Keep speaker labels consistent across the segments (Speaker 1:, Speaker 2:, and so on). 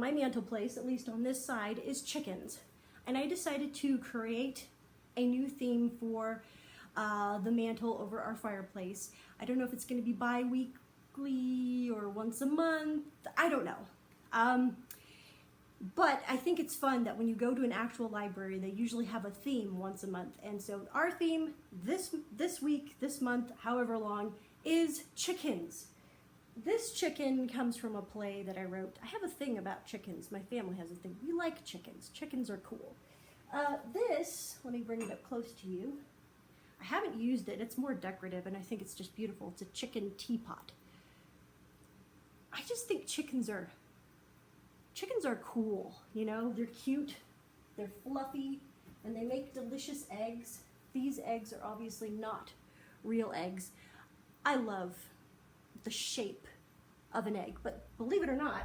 Speaker 1: my mantel place, at least on this side, is chickens. And I decided to create a new theme for the mantle over our fireplace. I don't know if it's going to be bi-weekly or once a month. I don't know. But I think it's fun that when you go to an actual library, they usually have a theme once a month. And so our theme this week, this month, however long, is chickens. This chicken comes from a play that I wrote. I have a thing about chickens. My family has a thing. We like chickens. Chickens are cool. This, let me bring it up close to you. I haven't used it. It's more decorative, and I think it's just beautiful. It's a chicken teapot. I just think chickens are cool, you know? They're cute, they're fluffy, and they make delicious eggs. These eggs are obviously not real eggs. I love the shape of an egg, but believe it or not,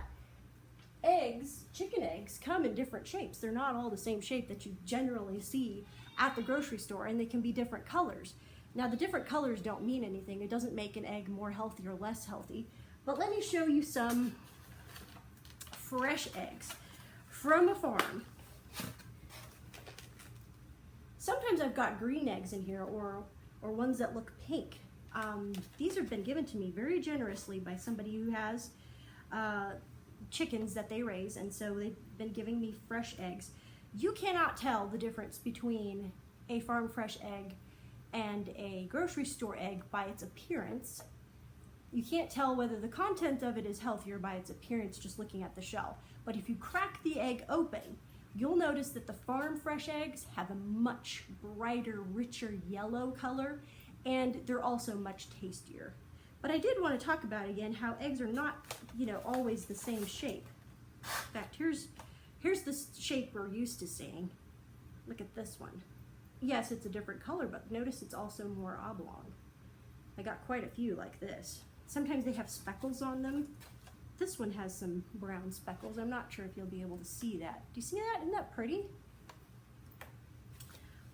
Speaker 1: chicken eggs come in different shapes. They're not all the same shape that you generally see at the grocery store, and they can be different colors. Now, the different colors don't mean anything. It doesn't make an egg more healthy or less healthy, but let me show you some fresh eggs from a farm. Sometimes I've got green eggs in here or ones that look pink. These have been given to me very generously by somebody who has chickens that they raise, and so they've been giving me fresh eggs. You cannot tell the difference between a farm fresh egg and a grocery store egg by its appearance. You can't tell whether the content of it is healthier by its appearance just looking at the shell. But if you crack the egg open, you'll notice that the farm fresh eggs have a much brighter, richer yellow color, and they're also much tastier. But I did want to talk about again how eggs are not, always the same shape. In fact, here's the shape we're used to seeing. Look at this one. Yes, it's a different color, but notice it's also more oblong. I got quite a few like this. Sometimes they have speckles on them. This one has some brown speckles. I'm not sure if you'll be able to see that. Do you see that? Isn't that pretty?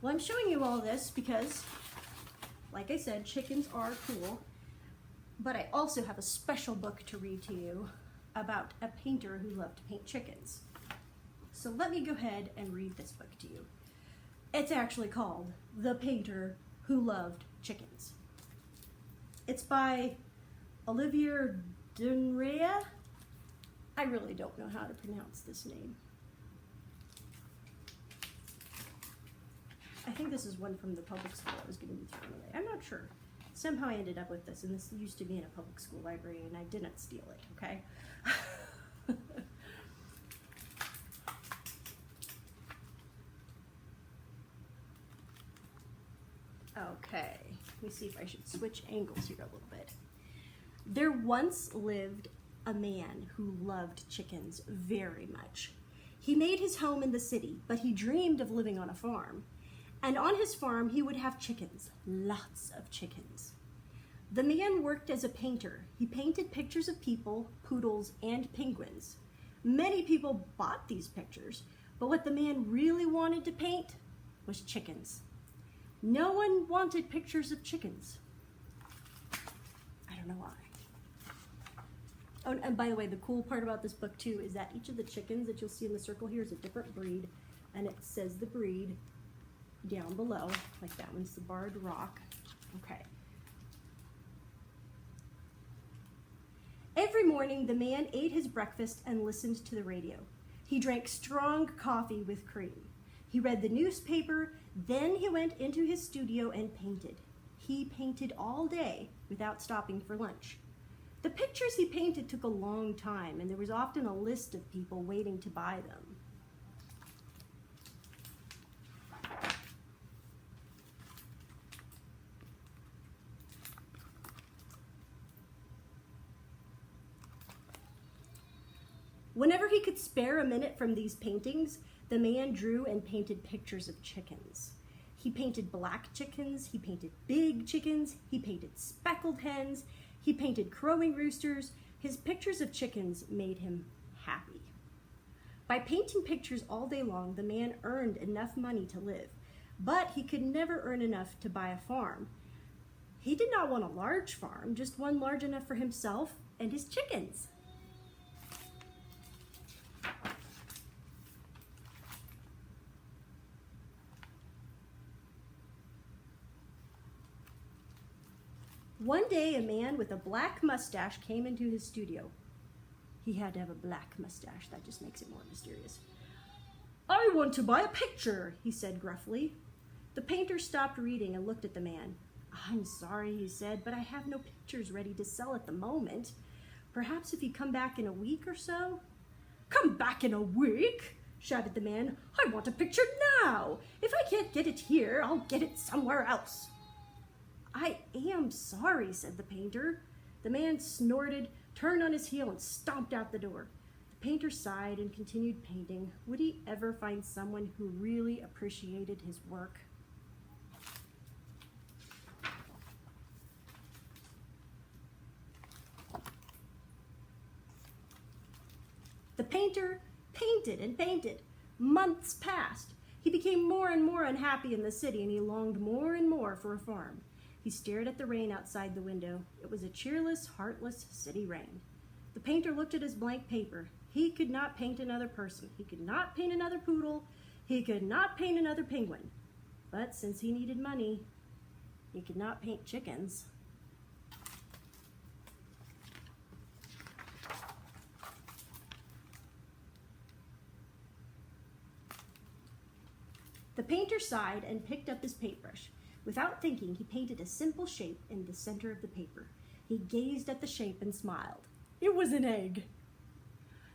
Speaker 1: Well, I'm showing you all this because, like I said, chickens are cool, but I also have a special book to read to you about a painter who loved to paint chickens. So let me go ahead and read this book to you. It's actually called The Painter Who Loved Chickens. It's by Olivier Dunrea. I really don't know how to pronounce this name. I think this is one from the public school I was going to be thrown away. I'm not sure. Somehow I ended up with this, and this used to be in a public school library, and I didn't steal it, okay? Okay, let me see if I should switch angles here a little bit. There once lived a man who loved chickens very much. He made his home in the city, but he dreamed of living on a farm. And on his farm, he would have chickens, lots of chickens. The man worked as a painter. He painted pictures of people, poodles, and penguins. Many people bought these pictures, but what the man really wanted to paint was chickens. No one wanted pictures of chickens. I don't know why. Oh, and by the way, the cool part about this book too is that each of the chickens that you'll see in the circle here is a different breed, and it says the breed down below, like that one's the Barred Rock. Okay. Every morning, the man ate his breakfast and listened to the radio. He drank strong coffee with cream. He read the newspaper, then he went into his studio and painted. He painted all day without stopping for lunch. The pictures he painted took a long time, and there was often a list of people waiting to buy them. Whenever he could spare a minute from these paintings, the man drew and painted pictures of chickens. He painted black chickens, he painted big chickens, he painted speckled hens, he painted crowing roosters. His pictures of chickens made him happy. By painting pictures all day long, the man earned enough money to live, but he could never earn enough to buy a farm. He did not want a large farm, just one large enough for himself and his chickens. One day, a man with a black mustache came into his studio. He had to have a black mustache. That just makes it more mysterious. "I want to buy a picture," he said gruffly. The painter stopped reading and looked at the man. "I'm sorry," he said, "but I have no pictures ready to sell at the moment. Perhaps if you come back in a week or so?" "Come back in a week?" shouted the man. "I want a picture now. If I can't get it here, I'll get it somewhere else." "I am sorry," said the painter. The man snorted, turned on his heel, and stomped out the door. The painter sighed and continued painting. Would he ever find someone who really appreciated his work? The painter painted and painted. Months passed. He became more and more unhappy in the city, and he longed more and more for a farm. He stared at the rain outside the window. It was a cheerless, heartless city rain. The painter looked at his blank paper. He could not paint another person. He could not paint another poodle. He could not paint another penguin. But since he needed money, he could not paint chickens. The painter sighed and picked up his paintbrush. Without thinking, he painted a simple shape in the center of the paper. He gazed at the shape and smiled. It was an egg.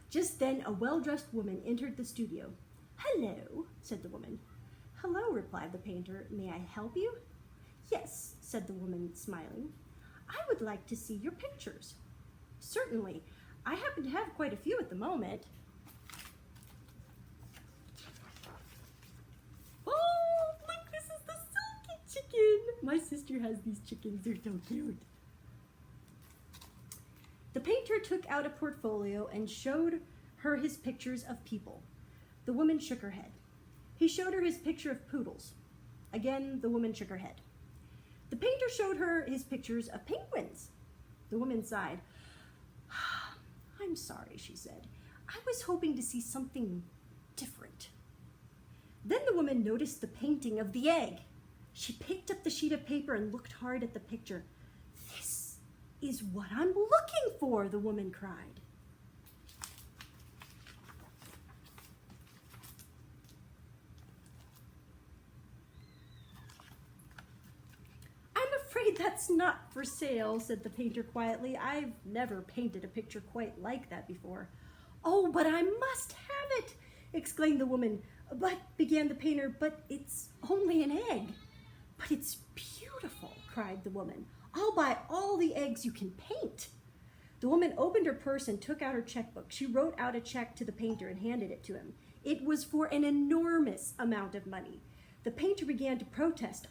Speaker 1: Just then, a well-dressed woman entered the studio. "Hello," said the woman. "Hello," replied the painter. "May I help you?" "Yes," said the woman, smiling. "I would like to see your pictures." "Certainly. I happen to have quite a few at the moment." My sister has these chickens. They're so cute. The painter took out a portfolio and showed her his pictures of people. The woman shook her head. He showed her his picture of poodles. Again, the woman shook her head. The painter showed her his pictures of penguins. The woman sighed. "I'm sorry," she said. "I was hoping to see something different." Then the woman noticed the painting of the egg. She picked up the sheet of paper and looked hard at the picture. "This is what I'm looking for," the woman cried. "I'm afraid that's not for sale," said the painter quietly. "I've never painted a picture quite like that before." "Oh, but I must have it," exclaimed the woman. "But," began the painter, "but it's only an egg." "But it's beautiful," cried the woman. "I'll buy all the eggs you can paint." The woman opened her purse and took out her checkbook. She wrote out a check to the painter and handed it to him. It was for an enormous amount of money. The painter began to protest.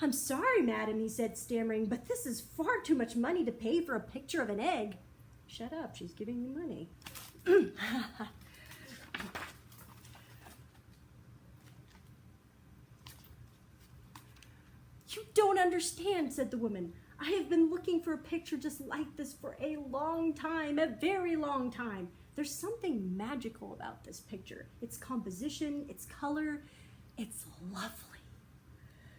Speaker 1: I'm sorry, madam," he said, stammering, "but this is far too much money to pay for a picture of an egg." "Shut up, she's giving you money." "You don't understand," said the woman. "I have been looking for a picture just like this for a long time, a very long time. There's something magical about this picture. Its composition, its color, it's lovely."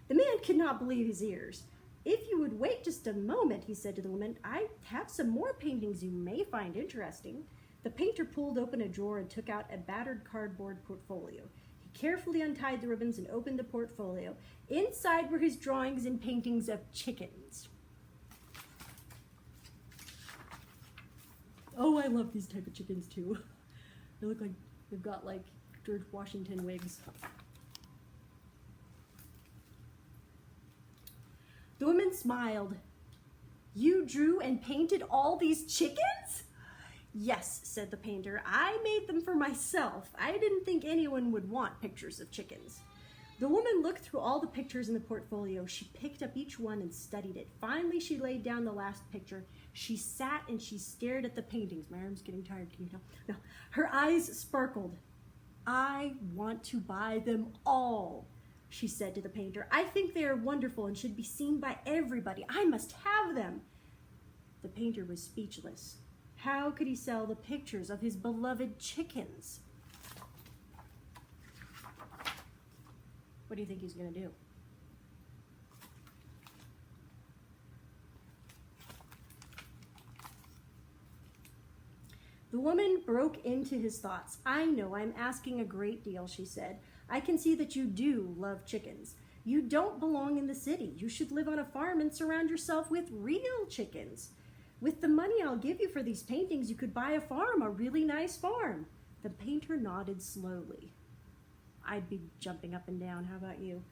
Speaker 1: The man could not believe his ears. "If you would wait just a moment," he said to the woman, "I have some more paintings you may find interesting." The painter pulled open a drawer and took out a battered cardboard portfolio. He carefully untied the ribbons and opened the portfolio. Inside were his drawings and paintings of chickens. Oh, I love these type of chickens too. They look like they've got like George Washington wigs. The woman smiled. "You drew and painted all these chickens?" "Yes," said the painter. "I made them for myself. I didn't think anyone would want pictures of chickens." The woman looked through all the pictures in the portfolio. She picked up each one and studied it. Finally, she laid down the last picture. She sat and she stared at the paintings. My arm's getting tired, can you tell? No. Her eyes sparkled. "I want to buy them all," she said to the painter. "I think they are wonderful and should be seen by everybody. I must have them." The painter was speechless. How could he sell the pictures of his beloved chickens? What do you think he's going to do? The woman broke into his thoughts. I know I'm asking a great deal, she said. I can see that you do love chickens. You don't belong in the city. You should live on a farm and surround yourself with real chickens. With the money I'll give you for these paintings, you could buy a farm, a really nice farm. The painter nodded slowly. I'd be jumping up and down. How about you?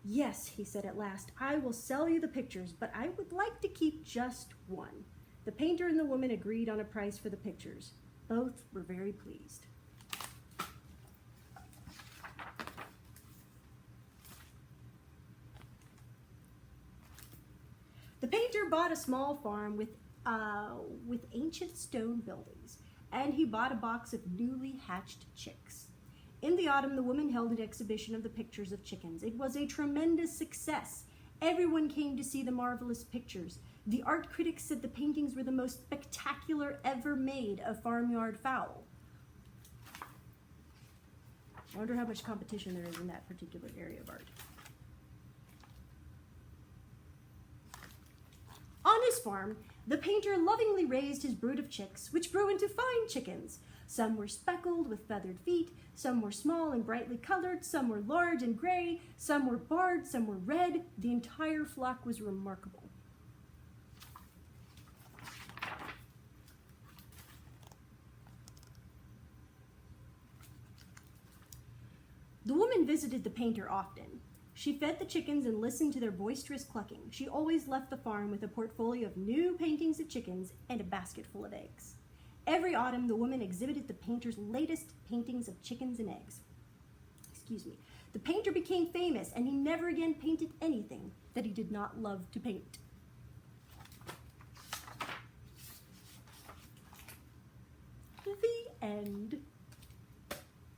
Speaker 1: Yes, he said at last, I will sell you the pictures, but I would like to keep just one. The painter and the woman agreed on a price for the pictures. Both were very pleased. The painter bought a small farm with ancient stone buildings, and he bought a box of newly hatched chicks. In the autumn, the woman held an exhibition of the pictures of chickens. It was a tremendous success. Everyone came to see the marvelous pictures. The art critics said the paintings were the most spectacular ever made of farmyard fowl. I wonder how much competition there is in that particular area of art. On his farm, the painter lovingly raised his brood of chicks, which grew into fine chickens. Some were speckled with feathered feet, some were small and brightly colored, some were large and gray, some were barred, some were red. The entire flock was remarkable. The woman visited the painter often. She fed the chickens and listened to their boisterous clucking. She always left the farm with a portfolio of new paintings of chickens and a basket full of eggs. Every autumn, the woman exhibited the painter's latest paintings of chickens and eggs. The painter became famous, and he never again painted anything that he did not love to paint. The end.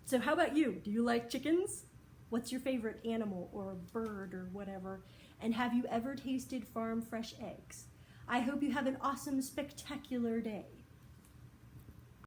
Speaker 1: So how about you? Do you like chickens? What's your favorite animal or bird or whatever? And have you ever tasted farm fresh eggs? I hope you have an awesome, spectacular day.